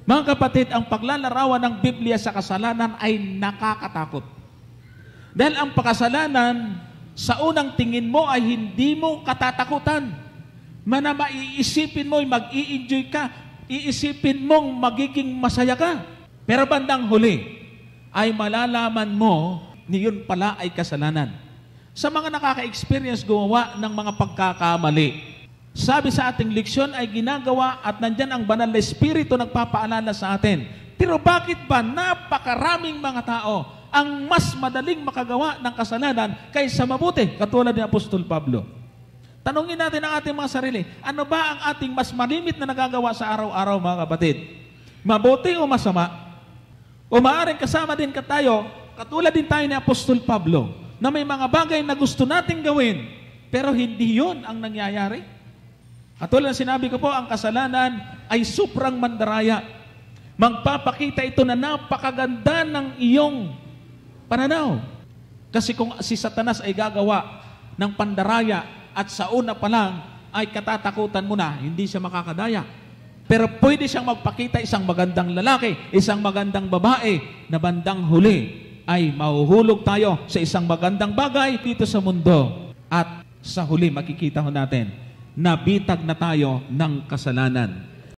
Mga kapatid, ang paglalarawan ng Biblia sa kasalanan ay nakakatakot. Dahil ang pakasalanan, sa unang tingin mo ay hindi mo katatakutan. Maiisipin mo, mag-i-enjoy ka, iisipin mong magiging masaya ka. Pero bandang huli, ay malalaman mo, niyon pala ay kasalanan. Sa mga nakaka-experience gumawa ng mga pagkakamali, sabi sa ating leksyon ay ginagawa at nandyan ang banal na Espiritu nagpapaalala sa atin. Pero bakit ba napakaraming mga tao ang mas madaling makagawa ng kasalanan kaysa mabuti, katulad ni Apostol Pablo? Tanungin natin ang ating mga sarili, ano ba ang ating mas malimit na nagagawa sa araw-araw, mga kapatid? Mabuti o masama? O maaaring kasama din tayo, katulad din tayo ni Apostol Pablo, na may mga bagay na gusto nating gawin, pero hindi yun ang nangyayari? Katulad na sinabi ko po, ang kasalanan ay sobrang mandaraya. Magpapakita ito na napakaganda ng iyong pananaw. Kasi kung si Satanas ay gagawa ng pandaraya at sa una pa lang ay katatakutan mo na, hindi siya makakadaya. Pero pwede siyang magpakita isang magandang lalaki, isang magandang babae, na bandang huli ay mahuhulog tayo sa isang magandang bagay dito sa mundo. At sa huli makikita ho natin, nabitag na tayo ng kasalanan.